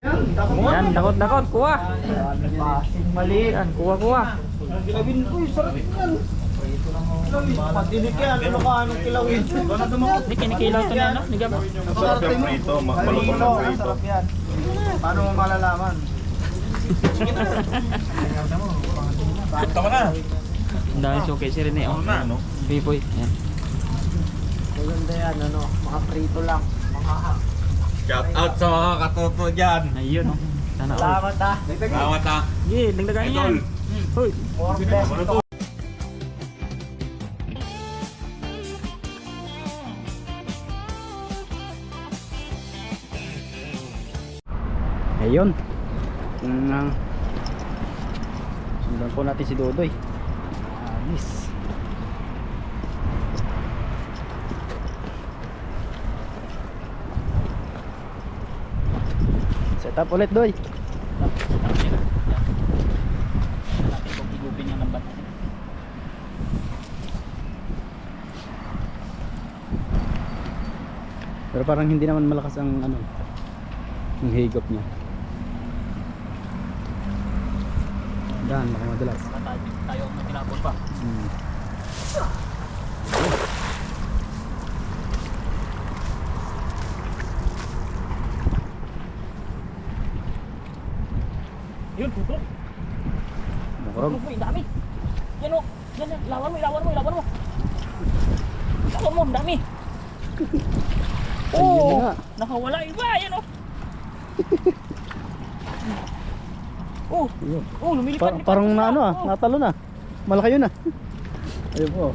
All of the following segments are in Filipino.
Yan, dakot, kuha. Maliit. Yan, kuha. Kilawin ko, sarap yan. Patinik yan, ano ka, anong kilawin? Hindi, kinikilaw ito niya, no? Hindi ka ba? Masarap yung prito, malutong ng prito. Sarap yan. Paano mo malalaman? Punta ka na. Ang dami suki si Rene, oh. Ano na, no? Pipoy, yan. Maganda yan, ano, mga prito lang. Mga Shout out sa mga katoto dyan. Ayun, oh. Sana all. salamat ha. Bawat ha. Sige, dagdagan niya yan. Hoy. More blessed. Ayun. Sundan po natin si Dodoy. Alis. Set up ulit, Doy. Natin kung higupin yung lambat natin. Pero parang hindi naman malakas ang ano, ang higop niya. Dan, baka madalas. Tayo ang tinapon pa. Yun, tutok. Mukurog. Tutok mo, ang dami. Yan o. Yan, yan. Ilawan mo. Ilawan mo, ang dami. Ayun na nga. Nakawala iba. Yan o. Oh, Ayun. oh, lumilipad. Parang na ano natalo na. Malaki yun Ayun po.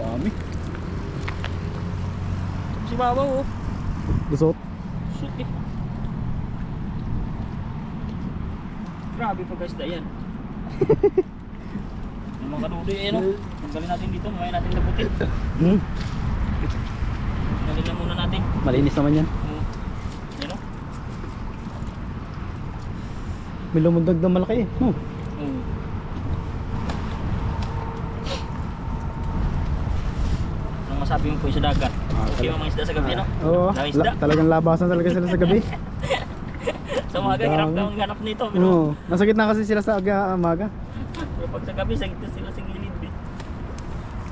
Dami. Si Babaw, oh. Lusot. Shit, eh. Grabe pa guys, yan. Yung mga kanudo, eh, no? Tanggalin natin dito, mamaya natin labutin. Tanggalin na muna natin. Malinis naman yan. Yan, no? May lumundag na malaki Oh. Anong masabi mo po sa dagat? Okay mga isda sa gabi, no? Oo. Daming isda. Talagang labasan talaga sila sa gabi. Sa umaga, hirap daw ang ganap nito. Pero, Oo. Nasa gitna kasi sila sa umaga. pero pag sa gabi, sa gitna sila sa gilid. Eh.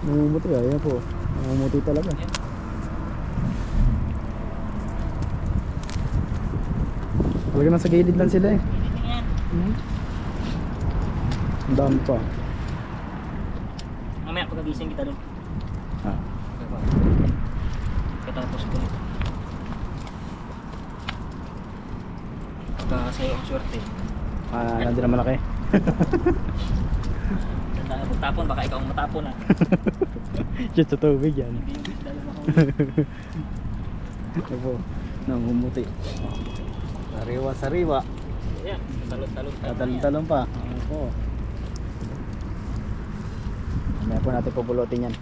Namumuti ayan po. Namumuti talaga. Talaga nasa gilid lang sila Yan. Ang dami pa. Mamaya pagkagising kita doon. Ah. Katapos ko nito. Pagka sa'yo ang swerte. Nandun na malaki. Tandaan na pagtapon, baka ikaw ang matapon ha. Shit sa tubig yan. Hindi yung isda yung mahuli. Ito po. Namumuti. Sariwa. Ayan, talon-talon. Talon pa. Ano po. Mamaya po natin pupulutin yan.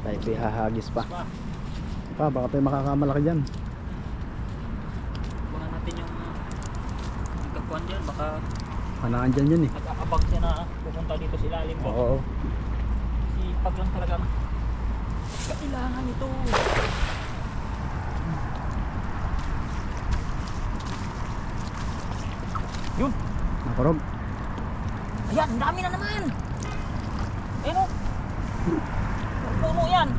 Tayo hahagis pa. Baka tayo makakamalaki dyan. Baka natin yung kakuan dyan, baka Panaan dyan yan nag-aabang siya na pupunta dito sa ilalim ko. Oo. Sipag lang talagang kailangan ito. Yun. Nakurog. Ayan, ang dami na naman. Ayun o. Puno yan.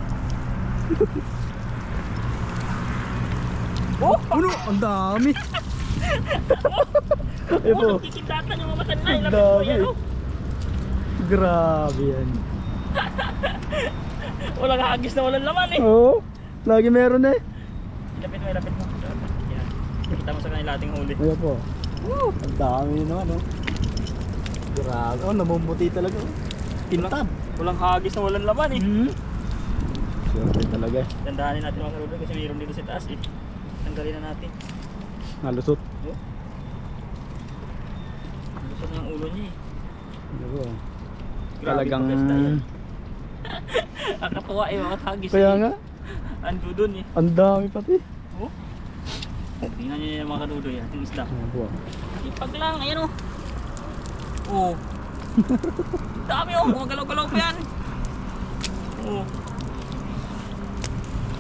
Oh! Ano? Ang dami. Ayun po. Oh, nagkikindatan yung mamatan na. Ang Ilapit mo dami. yan o. Grabe yan. Walang hagis na walang laman eh. Oo. Lagi meron Ilapit mo. Yan. Kita mo sa kanila ating huli. Ayun po. Ang dami naman Grabe. Namumuti talaga Tintab. Walang hagis na walang laman eh. Swerte talaga Tandaanin natin mga karudo kasi mayroon dito sa taas eh. Tanggalin na natin. Nalusot. Gusto na yung ulo niya eh. Ayun po. Grabe Talagang pa guys tayo. Nakakatuwa eh mga hagis Kaya eh. nga. Ando dun eh. Ang dami pati. Oh. Tingnan nyo yung mga karudo yan. Ating isda. Ayun po. Ipag lang. Ayan o. Oh. Dami oh. Mga galaw-galaw pa yan. Oh.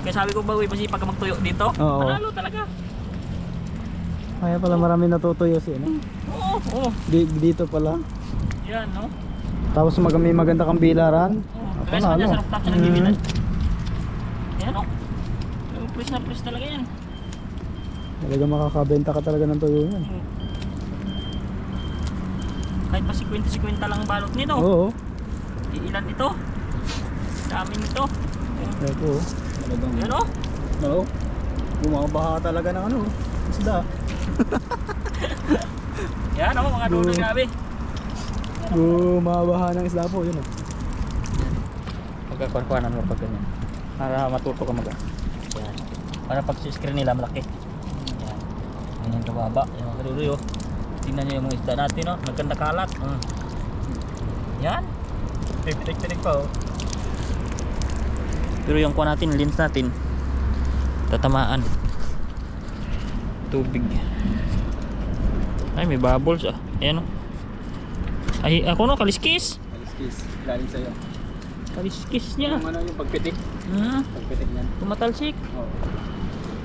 Kaya sabi ko ba, masipag ka magtuyo dito? Oo. Panalo talaga. Kaya pala marami natutuyo si ano. Oo, oo. Dito pala. Yan, no? Tapos may maganda kang bilaran. Oo. Kaya sa kanya, sarap tapos na nagbibilan. Yan, no? Yung press na press talaga yan. Talaga makakabenta ka talaga ng tuyo yan. Kahit pa 50-50 lang ang balot nito. Oo. Ilan ito? Daming ito. Kaya po. Talagang. Yan, no? Oo. Bumabaha talaga ng ano. Isda. Yan, no? Mga dulo grabe. Bumabaha ng isda po. Yun o. Pagkakuan-kuanan mo pag ganyan. Para matuto ka mag. Yan. Para pag screen nila malaki. Yan. Ganyan kababa. Yung mga kaduloy, oh. Tingnan nyo yung mga isda natin, oh. Maganda kalat. Yan. Tinik-tinik pa, oh. Pero yung kuha natin, lens natin, tatamaan. Tubig. Ay, may bubbles, ah. Ayan, oh. Ay, ako, no, kaliskis. Kaliskis. Galing sa'yo. Kaliskis niya. Yung ano yung pagpitik. Pagpitik niyan. Tumatalsik. Oo.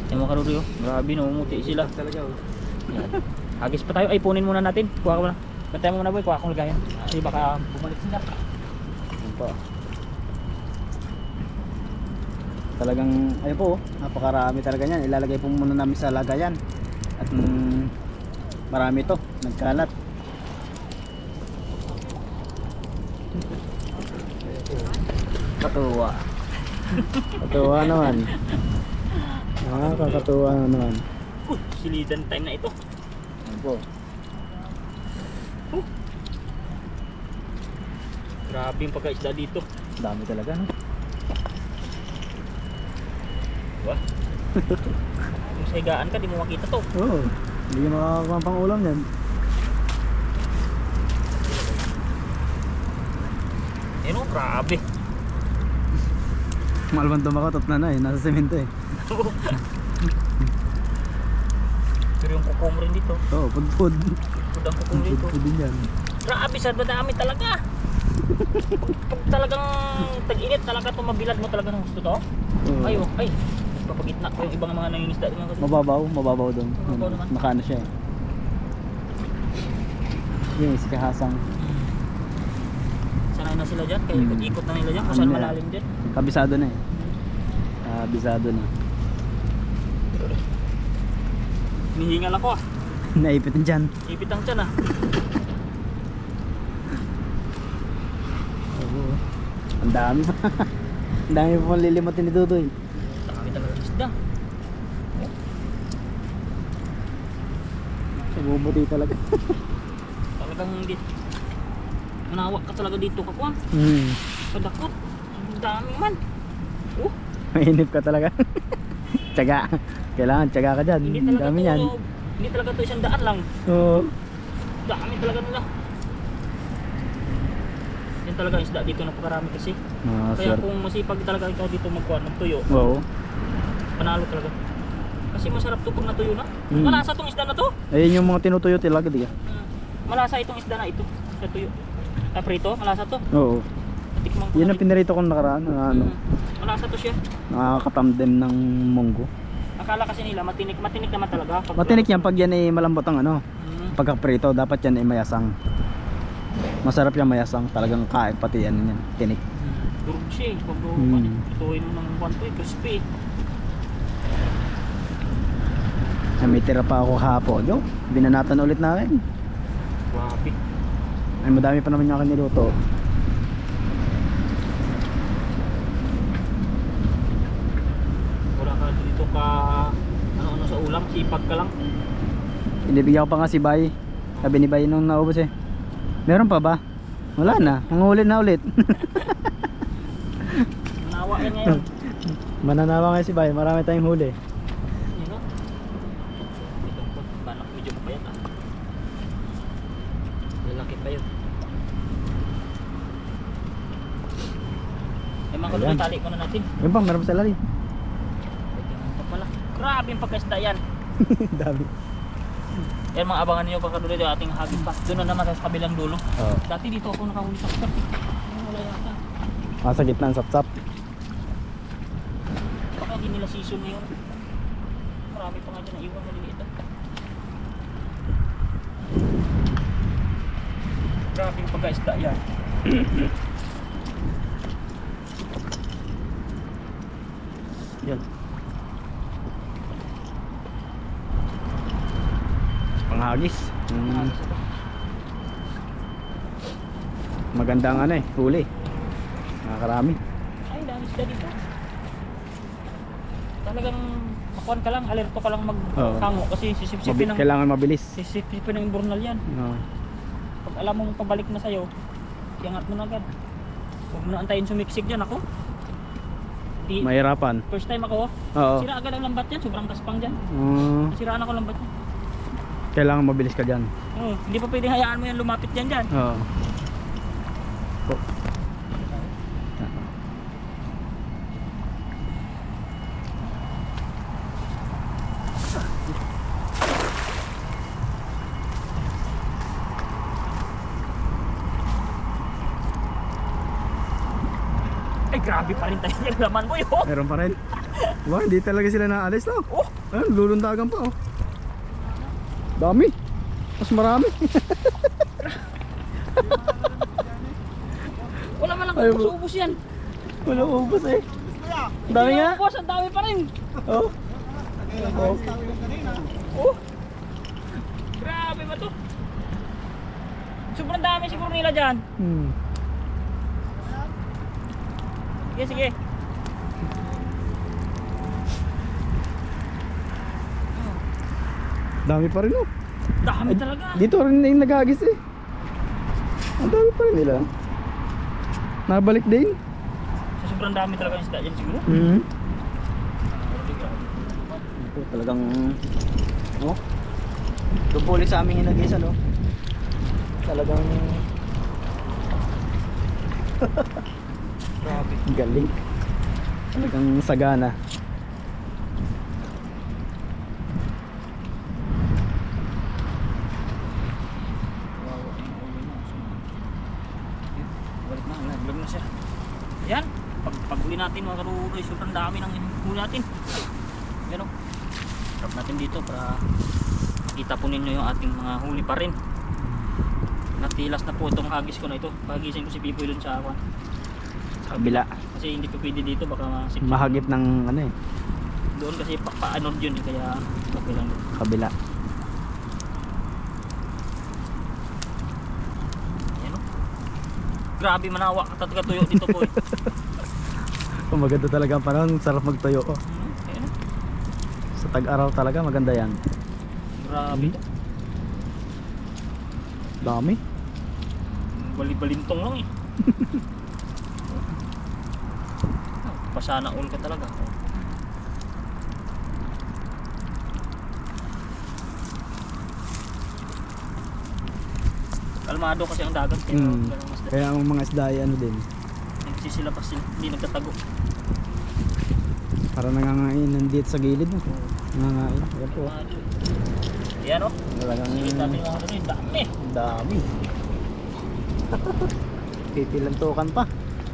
Yung mga kaduloy, oh. Grabe, namumuti sila. Talaga oh. Yan. Hagis pa tayo. Ay, punin muna natin. Kuha ko muna. Bantay mo muna, boy. Kuha akong lagayan. Kasi baka bumalik sila. Yun po. Talagang, ayun po, napakarami talaga yan. Ilalagay po muna namin sa lagayan. At marami to, nagkalat. Katuwa. Katuwa naman. Kakatuwa naman. Silidan time na ito. Ayun po. Grabe yung pagkaisda dito. Dami talaga, no? Diba? Kung sa higaan ka, di mo makita to. Oo. Hindi ka makakakuha pang ulam yan. Eh no, grabe. Malban tumakatot na eh. Nasa semento eh. Pero yung kukom rin dito. Oo, pudpud. Pudang kukom dito. Pudpud din yan. Grabe, sa dami talaga. Pag talagang tag-init, talaga tumabilad mo talaga ng gusto to. Oo. Ay, oh, ay. Papagitna ko yung ibang mga nangingisda. Mababaw doon. Mababaw naman. Nakaano siya eh. Yung si Kahasang. Sanay na sila dyan, kaya ikot-ikot na nila dyan kung Ano saan na? malalim dyan. Kabisado na eh. Kabisado na. Hinihingal ako, ah. Naipit na dyan. Ipit ang tiyan, ah. Oo. Ang dami pa. Ang dami pa pang lilimutin ni Dudoy. Dami talaga ng isda. Nabubuti talaga. Talagang hindi. Manawa ka talaga dito, kakuha. Padakot. Ang dami man. Oh, Mainip ka talaga. Tiyaga. Kailangan tiyaga ka dyan. hindi Ang talaga dami to. yan. Hindi talaga to 100 lang. Oo. Dami talaga nila. Yan talaga ang isda dito, napakarami kasi. Kaya Sir. kung masipag talaga ikaw dito magkuha ng tuyo, Oo. panalo talaga. Kasi masarap to pag natuyo na. Mm. Malasa tong isda na to. Ayun yung mga tinutuyo talaga di ka. Malasa itong isda na ito. Sa tuyo. Prito, malasa to. Oo. Natikman ko Yun na ang pinarito kong nakaraan. Ano, malasa to siya. nakakatamdem ng munggo. Akala kasi nila matinik naman talaga. Pag Matinik yan pag yan ay malambot ang ano. Pagkaprito, dapat yan ay mayasang. Masarap yan mayasang. Talagang kain pati ano yan. Tinik. Durog siya eh. Pag ituin mo ng kwanto eh, crispy. May tira pa ako hapon. Yo, binanatan ulit namin. Grabe. Ay madami pa naman yung akin niluto. Wala ka dito ka ano sa ulam, sipag ka lang. Inibigyan ko pa nga si Bay. Sabi ni Bay nung naubos eh. Meron pa ba? Wala na. Mangulit na ulit. Manawa yan ngayon. Mananawa nga si Bay. Marami tayong huli. Yun o. Ito po, balak medyo papayat ah. Lalaki pa yun. Eh mga Ayan. kaduloy, tali ko na natin. Yun pa, meron pa sa lari. Ito pala. Grabe yung pagkasda yan. Dami. Yan mga abangan niyo pa kaduloy yung ating hagis pa. Doon na naman sa kabilang dulo. Oo. Dati dito ako nakahuli sa skirt eh. Ngayon wala yata. Sa gitna ng sapsap. Baka hindi nila season ngayon. Marami pa nga dyan na iwan maliliit ah. pagkaisda yan. Yan. Panghagis. Magandang ano eh, huli. Nakakarami. Ay, dami sila dito. Talagang makuhan ka lang, alerto ka lang maghango kasi sisip-sipin ng Kailangan mabilis. sisip-sipin ng imburnal yan. Oo. Pag alam mong pabalik na sa'yo, iangat mo na agad. Huwag mo na antayin sumiksik dyan ako. Mahirapan. First time ako, Oo. sira agad ang lambat yan, sobrang kaspang dyan. Nasiraan ako lambat yan. Kailangan mabilis ka dyan. Hindi pa pwedeng hayaan mo yan lumapit dyan dyan. Oo. Ay, grabe pa rin tayo yung laman mo yun. Meron pa rin. Wow, hindi talaga sila naalis no. Oh, Ayun, lulundagan pa oh. Dami. Mas marami. wala man lang Ay, ubus-ubus yan. Wala ubos eh. Dami nga. Ubus, ang dami pa rin. Oh. Oh. Grabe ba to? Sobrang dami siguro nila dyan. Sige, sige. Dami pa rin oh. Dami talaga. Dito rin na yung naghagis eh. Ang dami pa rin nila. Nabalik din. So, sobrang dami talaga yung isda dyan siguro. Ito talagang oh. Tupuli sa aming inagisan oh. Talagang Grabe. galing. Talagang sagana. Balik na, naglag na siya. Yan. Pag-huli natin mga karuloy, sobrang dami ng huli natin. Yan o. Drop natin dito para makita po ninyo yung ating mga huli pa rin. Natilas na po itong hagis ko na ito. Pahagisin ko si Pipoy dun sa ako. Sa kabila. Kasi hindi pa pwede dito, baka masip. Mahagip ng ano eh. Doon kasi paanod yun eh, kaya okay lang doon. Kabila. Ayan o. Grabe manawa at tuyo dito po eh. Kung maganda talaga ang panahon, sarap magtayo oh. Ayan o. Sa tag-araw talaga maganda yan. Grabe to. Dami. Bali-balintong lang eh. Pasana all ka talaga. Kalmado kasi ang dagat kaya ganang masda. Kaya ang mga isda ay ano din. Nagsisilapas sila, hindi nagtatago. Para nangangain nandito sa gilid no. Nangangain. Ayan po. Ayan o. Talagang Sige natin mga ano yun, dami. dami. Pipilantukan pa.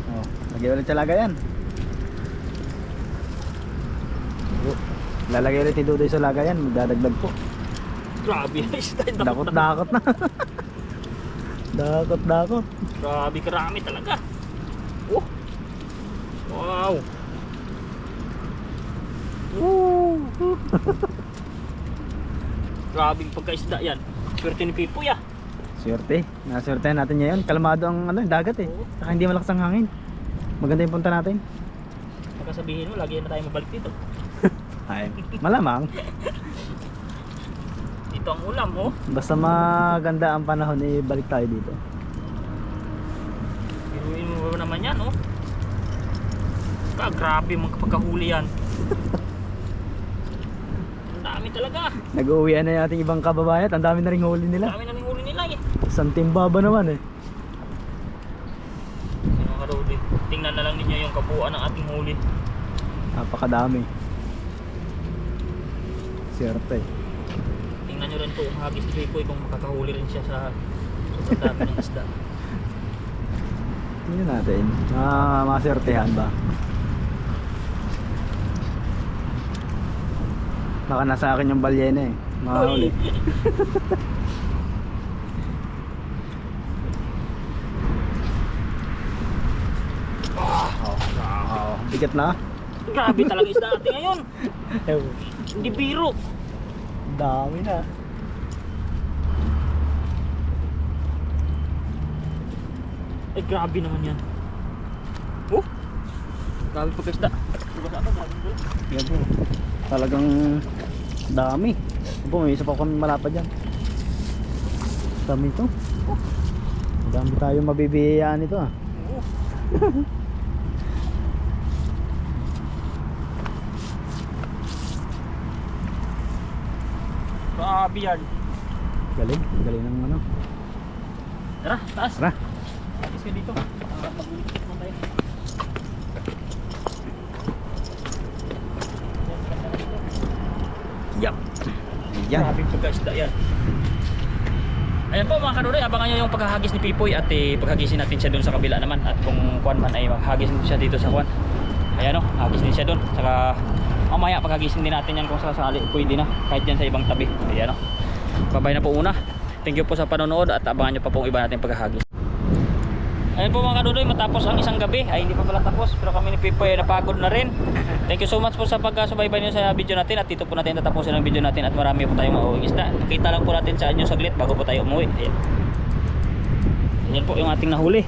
Oh, lagay ulit talaga yan. Oh, lalagay ulit ni Dudoy sa lagayan, magdadagdag po. Grabe yung isda. Dakot-dakot na. Dakot-dakot. Grabe karami talaga. Oh. Wow. Woo. Grabe yung pagkaisda yan. Swerte ni Pipoy ah. Swerte. Naswertehan natin ngayon. Kalmado ang ano, dagat eh. Saka hindi malakas ang hangin. Maganda yung punta natin. Baka sabihin mo, lagi na tayo mabalik dito. Ay, malamang. Dito ang ulam oh. Basta maganda ang panahon, eh, balik tayo dito. Biruin mo ba naman yan oh. Grabe mga pagkahuli yan. Ang dami talaga. Nag-uwian na yung ating ibang kababayan. Ang dami na ring huli Ang nila. dami naming huli nila eh. Isang timbaba naman eh. Ano ka daw din. Tingnan na lang ninyo yung kabuuan ng ating huli. Napakadami. Swerte. Tingnan nyo rin po yung hagis ni Pipoy kung makakahuli rin siya sa sobrang dami ng isda. Tingnan natin. Maswertehan ba? Baka nasa akin yung balyena eh. Makahuli. Bigat na. Grabe talaga isda natin ngayon. Hindi biro. Dami na. Eh grabe naman yan. Oh. Grabe pagkasda. Yan po. Talagang dami. Po, may isa pa kami malapad dyan. Dami ito. Dami tayo mabibiyayaan ito ah. Grabe yan. Galing. Galing ng ano. Tara, taas. Tara. Atis ka dito. Magulikit mo tayo. Yup. Yan. Grabing pagkasda yan. Ayan po mga kanunoy, abangan nyo yung paghahagis ni Pipoy at paghagisin natin siya doon sa kabila naman. At kung kuwan man ay maghagis siya dito sa kuwan. Ayan o, hagis din siya doon. Saka mamaya paghagisin din natin yan kung sasali pwede na. Kahit dyan sa ibang tabi. Ayan o. Babay na po una. Thank you po sa panonood at abangan nyo pa pong iba natin paghahagis. Ayan po mga kanunoy, matapos ang isang gabi ay hindi pa pala tapos, pero kami ni Pipoy ay napagod na rin. Thank you so much po sa pagsubaybay niyo sa video natin at dito po natin tatapusin ang video natin at marami po tayong mauuwing isda. Pakita lang po natin sa inyo saglit bago po tayo umuwi. Ayan. Ayan po yung ating nahuli.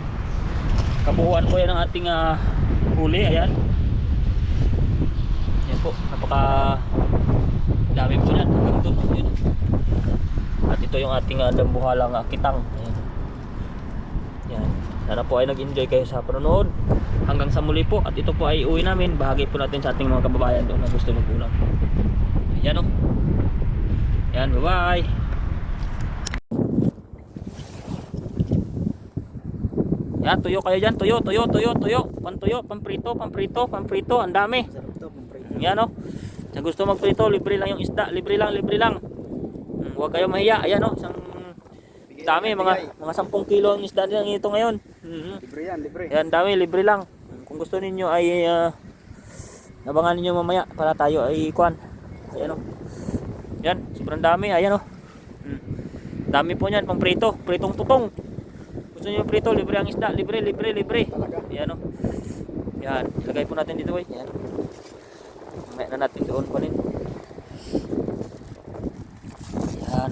Kabuuan po yan ang ating huli. Ayan. Ayan po, napaka dami po yan hanggang doon. Ayan. At ito yung ating dambuhalang kitang. Ayan. Yan. Sana po ay nag-enjoy kayo sa panonood. Hanggang sa muli po. At ito po ay uwi namin. Bahagi po natin sa ating mga kababayan doon na gusto mag-ulam. Ayan o. Ayan, bye-bye. Yan, tuyo kayo dyan. Tuyo, tuyo, tuyo, tuyo. Pantuyo, pamprito, pamprito, pamprito. Ang dami. Sarap ito. Yan o. Sa gusto magprito, libre lang yung isda. Libre lang, libre lang. Huwag kayo mahiya. Ayan o. Isang dami, mga 10 kilo ang isda nilang ito ngayon. Libre yan, libre. Yan, dami, libre lang. Kung gusto ninyo ay abangan ninyo mamaya para tayo ay kuan. Ayan o. Yan, sobrang dami. Ayan o. Dami po niyan, pang prito. Pritong tutong. Gusto niyo prito, libre ang isda. Libre, libre, libre. Ayan o. Yan, ilagay po natin dito. Yan. Mamaya na natin doon pa rin. Yan.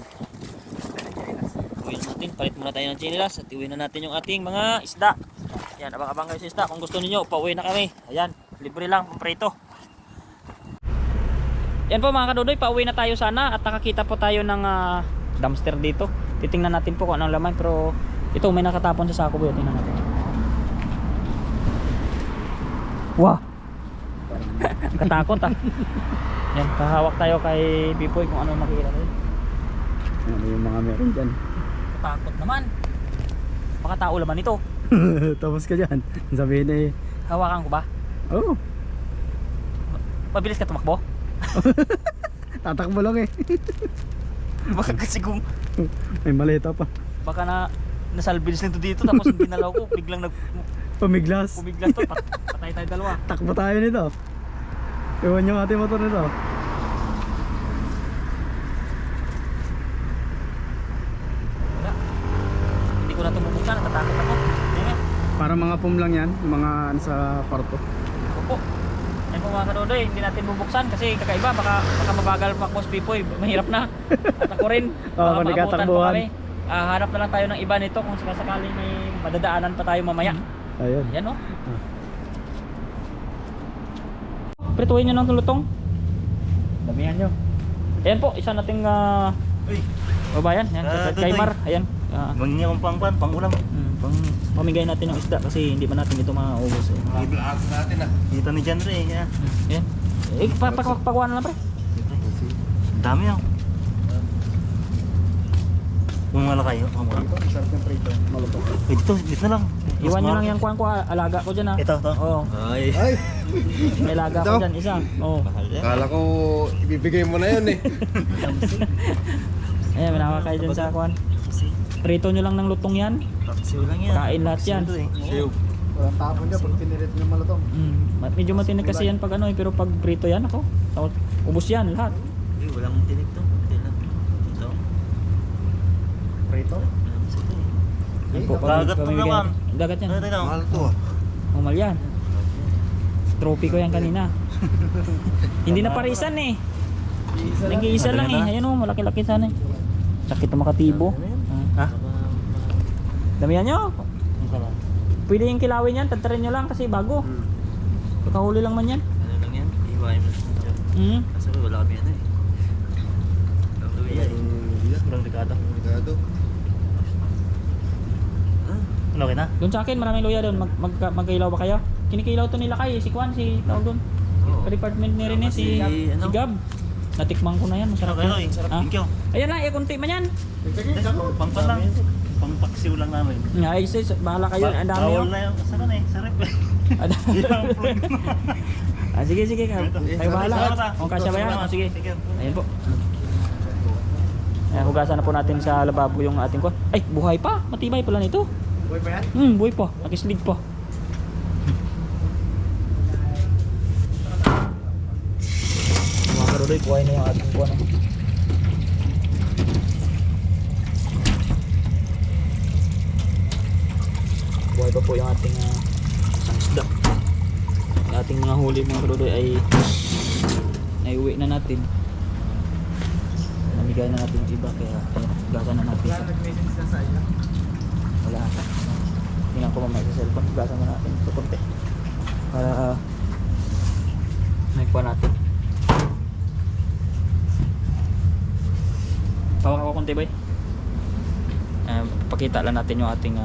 Uwi natin, palit muna tayo ng chinilas at iuwi na natin yung ating mga isda. Yan, abang-abang kayo sa isda. Kung gusto niyo, pauwi na kami. Ayan, libre lang, prito. Yan po mga kadudoy, pauwi na tayo sana at nakakita po tayo ng dumpster dito. Titingnan natin po kung anong laman, pero ito may nakatapon sa sako po. Tingnan natin. Wow! Katakot ah. Yan, kahawak tayo kay Pipoy kung ano makikita tayo. Ano yung mga meron dyan. Takot naman. Baka tao laman ito. Tapos ka dyan. Sabihin eh. Hawakan ko ba? Oh. Mabilis ka tumakbo? Tatakbo lang eh. Baka kasi kung May maleta pa. baka nasalvage nito dito tapos yung ginalaw ko biglang Pamiglas. pumiglas to patay tayo dalawa. Takbo tayo nito. Iwan yung ating motor nito. Wala. Hindi ko na tumubuksan, natatakot ako. Ayan. Para mga pum lang yan. Mga sa kwarto. Ako po. Ayan po mga kanunoy, hindi natin bubuksan kasi kakaiba, baka mabagal pa Boss Pipoy, mahirap na. At ako rin, baka pag maabutan pa nagkatakbuhan. kami. Hanap na lang tayo ng iba nito kung sakasakaling may madadaanan pa tayo mamaya. Ayun. Yan o. Prituhin nyo ng tulutong. Damihan nyo. Ayan po, isa nating babayan. Yan, kay Mar. Ayan. Mangingi akong pang-ulam. Pamigay natin ng isda kasi hindi pa natin ito maubos. I-vlog natin ah. Kita ni John Ray. Yan. Ayan. Pagkuha na lang pre. Dami ah. Kung malaki yun. Sarap ng prito. Malutong. Dito lang. Iwan nyo lang yung kuhan ko. Alaga ko dyan ha. Ito. Oo. Ay. May alaga ko dyan. Isa. Oo. Kala ko ibibigay mo na yun eh. Ayan, manawa kayo dyan sa kuhan. Prito nyo lang ng lutong yan. Siyo lang yan. Kain lahat yan. Siyo. Walang tapon dyan pag pinirit ng malutong. Medyo matinig kasi yan pag ano pero pag prito yan ako. Ubus yan lahat. Walang tinig to. Ito. Prito? Yan po, Dagat to pamimigay naman. natin. Dagat yan. Mahal to ah. Mahal yan. trophy ko yan kanina. Hindi na parisan eh. Nag-iisa lang eh. Ayun oh, malaki-laki sana eh. Sakit na makatibo. Ha? Damihan nyo. Pwede yung kilawin yan, tantarin nyo lang kasi bago. Kakahuli lang man yan. Ano lang yan? Iwain mo lang dyan. Kasi wala kami ano eh. Ang luya eh. Walang dekada. Okay na? Doon sa akin, maraming luya doon. Magkailaw ba kayo? Kinikilaw to nila kay si Kwan, si tawag doon. Oo. Sa department ni Rene, si Gab. Natikman ko na yan, masarap Okay, yan. okay. Sarap. Ah. Thank you. Ayan lang, kunti man yan. Pangpan lang. Pangpaksiw lang namin. Ay, sis, bahala kayo. Ang dami Bawal oh. na yung sarap eh. Sarap eh. Sige, sige. Tayo bahala. Kung kasya ba yan? Oh, sige. Thank you. Ayan po. Ayan, hugasan na po natin sa lababo yung ating ko. Ay, buhay pa. Matibay pala nito. Buhay pa yan? Buhay pa. Nakislig pa. Mga karuloy, buhay na yung ating ko. Ano. Buhay pa po yung ating isang isda. Yung ating mga huli mga karuloy ay naiuwi na natin. Namigay na natin yung iba kaya hugasan na natin. Wala nag-message na sa iyo. Wala ata. Tingnan ko mamaya sa cellphone. Hugasan na natin ito konti. Para may pa natin. Pawak ako konti boy. Pakita lang natin yung ating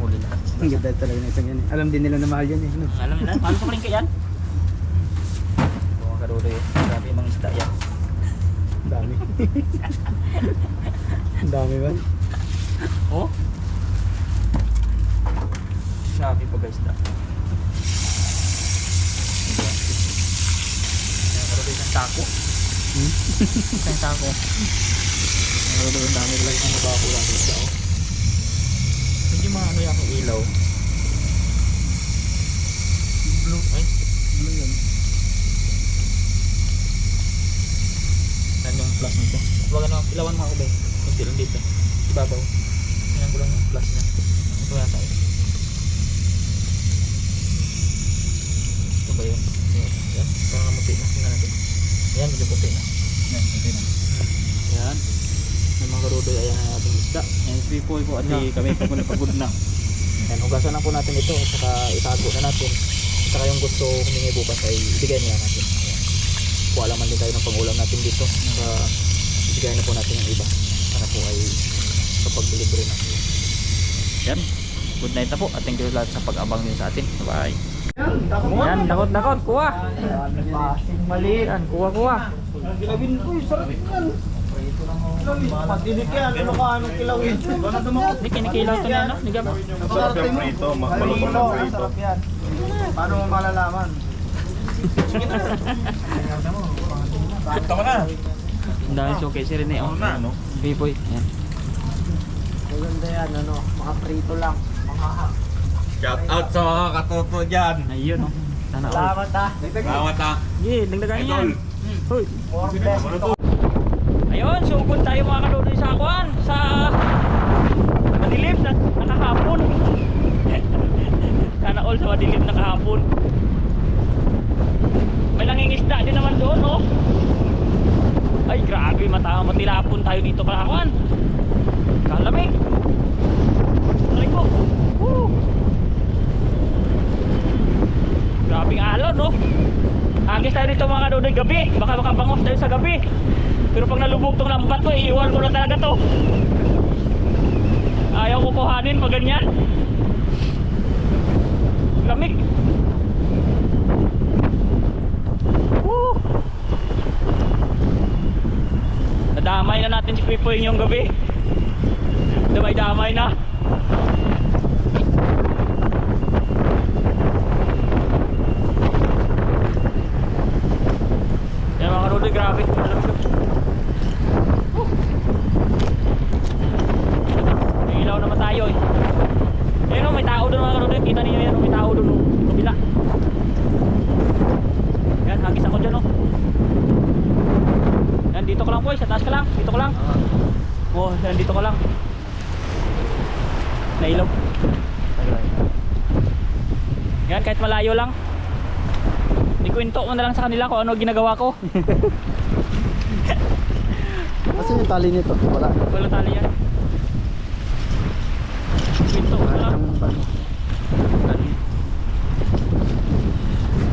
huli lahat. Ang ganda talaga ng isang yan eh. Alam din nila na mahal yan eh. No? Alam nila, mahal sa palengke yan. Mga karuloy, grabe yung mga isda yan. Ang dami. Ang dami ba? Oh? Grabe pa guys da. Mga karuloy, isang sako. Isang sako. Mga karuloy, ang dami talaga isang nabako lang isda oh. Medyo mga ano yung ilaw. Blue, ay. Blue yun. Yan yung plus nito. Huwag ano, ilawan mo ako ba? Kunti lang dito. Ibabaw. Yan ko lang yung plus na. Ito yata eh. Ito ba yun? Yan. Parang namuti na. Tingnan natin. Yan, medyo puti na. Yan, puti na. Yan. May mga karudoy, ayan ang ating isda. Yan, swipoy po at kami pa po napagod na. Yan, hugasan na po natin ito at saka itago na natin. At saka yung gusto humingi bukas ay ibigay nila natin. Ayan. Kuha lang man din tayo ng pang-ulam natin dito. Saka ibigay na po natin yung iba. Para po ay kapag delivery natin. Yan. Good night na po at thank you lahat sa pag-abang din sa atin. Bye. Yan, dakot. Kuha. Pasing maliit. Yan, kuha. Kilawin ko, sarap yan. Patinik yan, ano ka, anong kilawin? Hindi kinikilaw ito niya, no? Hindi ka ba? Sarap yan prito, malutong na prito. Sarap yan. Paano mo malalaman? Punta mo na. Ang dahil suki si Rene. Ano na, no? Pipoy. Yan. Maganda yan, ano, mga prito lang. Mga Shout out sa mga katoto dyan. Ayun, no? Sana all. salamat ha. Salamat ha. Sige, dagdagan niyo yan. Hoy. More best ito. Ayun, sugod tayo mga kaluloy sa akuan. Sa madilim na nakahapon. Sana all sa madilim na kahapon. May nangingisda din naman doon, oh. Ay, grabe, matilapon tayo dito kakakuan. Kalamig. Aray ko. Woo. Grabing alon, no? Agis tayo dito mga kaluloy gabi. Baka makabangos tayo sa gabi. Pero pag nalubog tong lambat ko, iiwan ko na talaga to. Ayaw ko kuhanin pag ganyan. Lamig. Woo. Nadamay na natin si Pipoy yung gabi. Damay-damay na. Yan mga karuloy, grabe. May ilaw naman tayo eh. Ayun o, may tao doon mga karuloy. Kita niyo yan, may tao doon o. Kabila. Yan, hagis ako dyan o. Yan, dito ka lang boy. Sa taas ka lang. Dito ka lang. Oh, yan, dito ka lang. Nailaw. Yan, kahit malayo lang. Ikwento mo na lang sa kanila kung ano ginagawa ko. Kasi yung tali nito, wala. Wala tali yan. Kwento ko na lang.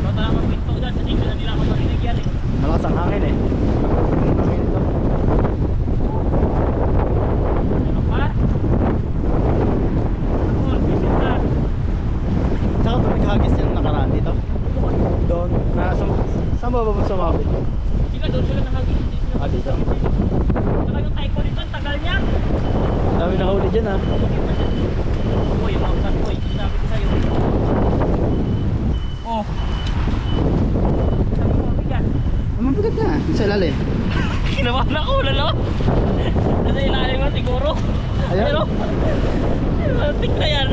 Wala na lang magkwento dyan kasi hindi na nila ako marinig yan eh. Malakas ang hangin eh. Ang hangin ito. Ano pa? Ako, visit na. Tsaka ito naghagis yung nakaraan dito. Doon, saan ba sumabit? Sila doon sila nakagin. Ah, dito. Saka yung taiko nito, ang tagal niya. Dami nahuli dyan ah. Uy, yung mga boy, sabi ko sa'yo. Oh. Sabi ko, mabigat. Mabigat na, sa ilalim. Kinabahan ako, lalo. Nasa ilalim mo siguro. Ayan. Pero, tik na yan.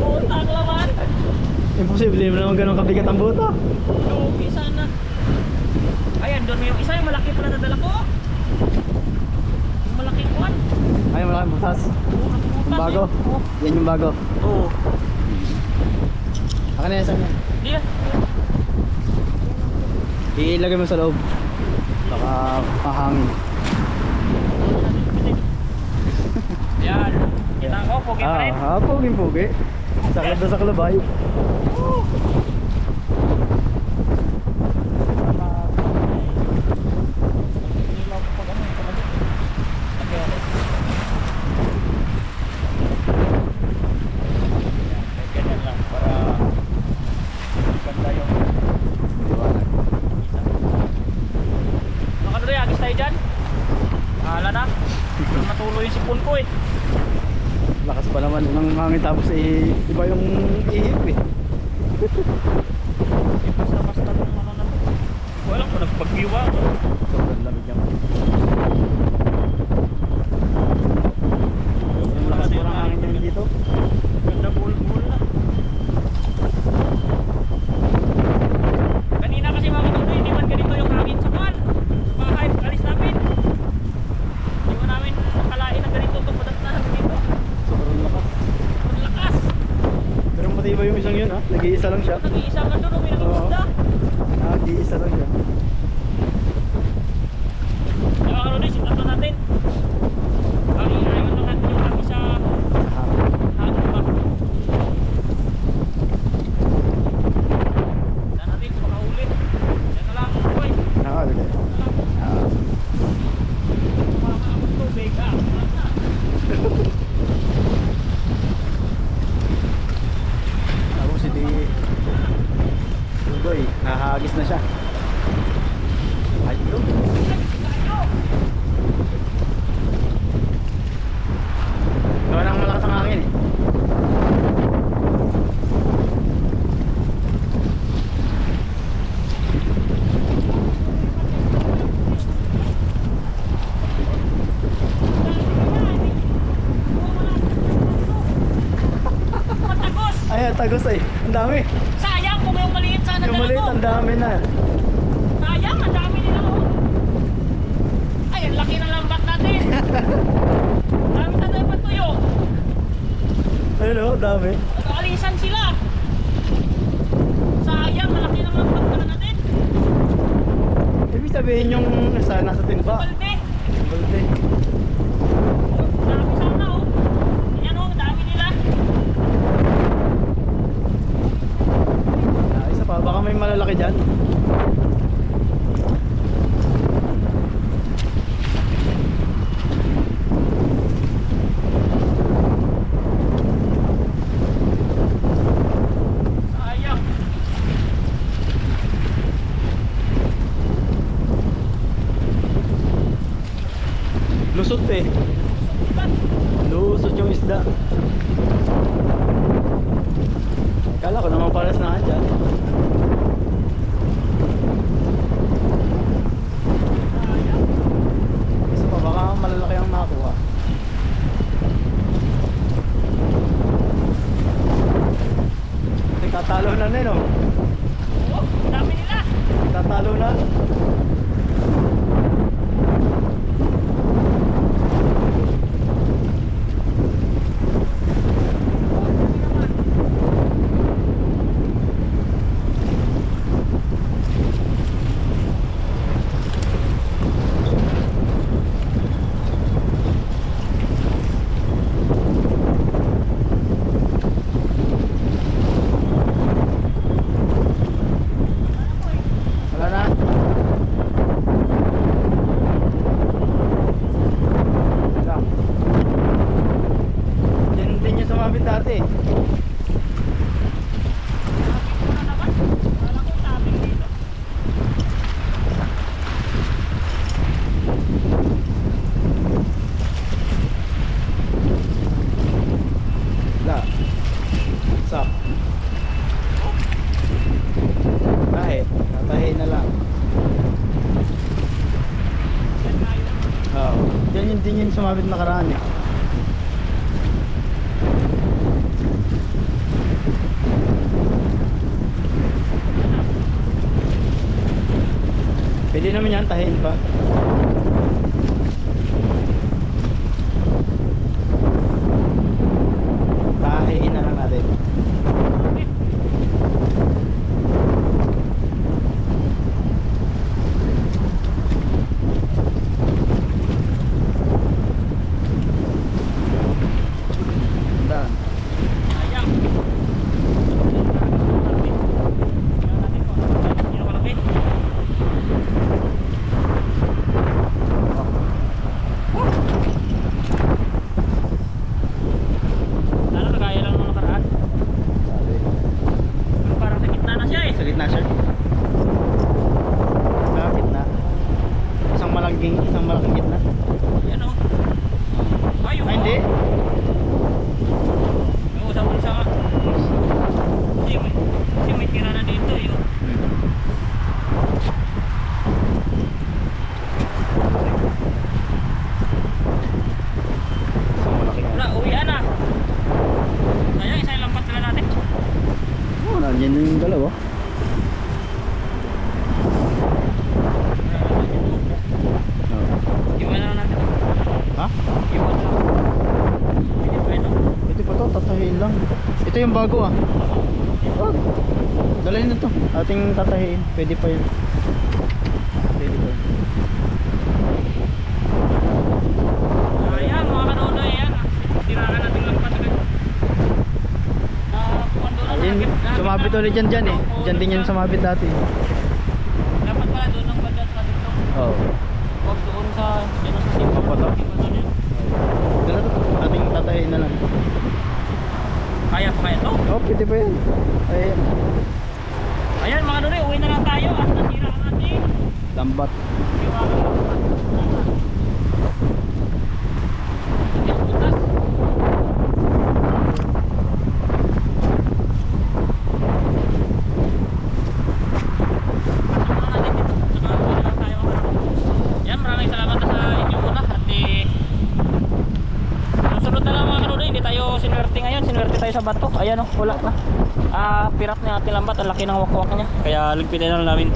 Puta ka naman. Imposible mo naman ganun kabigat ang buto. Lugi sana. Ayan, doon yung isa, yung malaki pala nadala ko. Yung malaking kwan. Ay, malaking butas. Oh, Yung bago. Oh. Yan yung bago. Oo. Akin na yan saan yan. Di yan. Ilagay mo sa loob. Baka pahangin. Yan. Kita ko, pogi pa rin. Pogi. Saklab na saklab ay. Ganyan lang para ganda yung mga kadre, agis tayo dyan. Bahala na. Matuloy yung sipon ko eh. Lakas pa naman ng hangin tapos iba yung ihip eh. Basta-basta ng ano na. Wala ko nagpagbiwa. Sobrang lamig naman. Sobrang lakas pa ng hangin din dito. Ganda bul-bul na. Kanina kasi mga kadre, hindi man ganito yung hangin sa kan. Sa bahay, alis namin. Hindi mo namin nakalain na ganito itong padatnahan dito. Sobrang lakas. Ang lakas. Pero matibay yung isang yun ha. Nag-iisa lang siya. Nag-iisa ka doon, may nag-iisda. Nag-iisa lang siya. Kaya ano din, sikat na natin. Ang inayon lang natin yung kami sa hangin pa. Yan natin, kung makaulit. Yan na lang, boy. Nakakagod. Mga amot tubig, wala na. Tapos hindi Tugoy, nahagis na siya. Ay ito. Gawa ng malakas ang hangin eh. Matagos! Ay, tagos ay. Ang dami. Sayang kung yung maliit sana Yung maliit, ang dami na. Sayang, ang dami nila oh. Ay, ang laki ng lambat natin. Dami sa tayo patuyo. Ayun o, dami. Nag-aalisan sila. Sayang, malaki ng lambat pala natin. Ibig sabihin yung nasa timba. Balde. Balde. Dami sana oh. Yan oh, dami nila. Isa pa, baka may malalaki dyan. Sayang. Lusot eh. Lusot yung isda. Akala ko naman paras na dyan. Isa pa, baka malalaki ang nakuha. Tatalo na nino. Oh, dami nila. Tatalo na. eh. La. Sak. Tahe. Tahe na lang. Oo. Din yung sumabit nakaraan eh. Pwede naman yan, tahin pa. Tahiin na lang natin. Daan. Sayang. Sana kagaya lang nung nakaraan. Pero parang sa gitna na siya eh. Sa gitna sir. Sa gitna. Isang malaking gitna. Yan o. Ay, Ay hindi. yung usap mo sa kasi may tira na dito yun. Isang malaking Wala, uwian na. Sayang, isang lampat na lang natin. Oh, nandiyan na yung dalawa. Oh. Iwan na lang natin. Ha? Iwan na lang. Pwede pa ito. Ito pa to, tatahiin lang. Ito yung bago ah. Oh. Dalahin na to. Ating tatahiin. Pwede pa yun. Pwede pa yun. Sayang, mga kanonoy yan. Tirakan natin lampat agad. Kung doon na Ayun, nakakit- sumabit ulit yan dyan eh. Dyan din yan sumabit dati. Dapat pala doon ang banda sa dito. Oo. Huwag doon sa dyan sa simpa. Papato. Doon yan. Dala to. Ating tatahiin na lang. Kaya pa kaya to? Oh, pwede pa yan. Ayan. Ayan mga kanonoy, uwi na lang tayo at nasira ka natin. Lambat. Iwanan lang. Ayan, butas. Yan, maraming salamat sa inyo muna at susunod na lang mga kanonoy, hindi tayo sinuwerte ngayon, sinuwerte tayo sa bato. Ayan o, wala na. Pirat na ating lambat, ang laki ng wakwak niya. Kaya ligpitin na lang namin,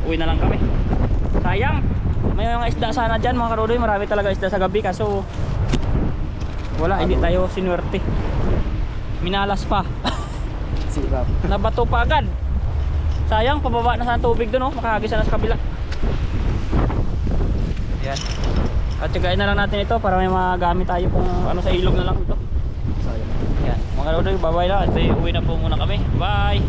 uwi na lang kami. Sayang, may mga isda sana dyan mga kanonoy, marami talaga isda sa gabi kaso wala, hindi tayo sinuwerte. Minalas pa. Sirap. Nabato pa agad. Sayang, pababa na sa tubig doon, oh. Makahagis na sa kabila. Yan. At tiyagain na lang natin ito para may magamit tayo kung ano sa ilog na lang ito. Sayang. Yan. Mga kanonoy, bye bye na. At uwi na po muna kami. Bye!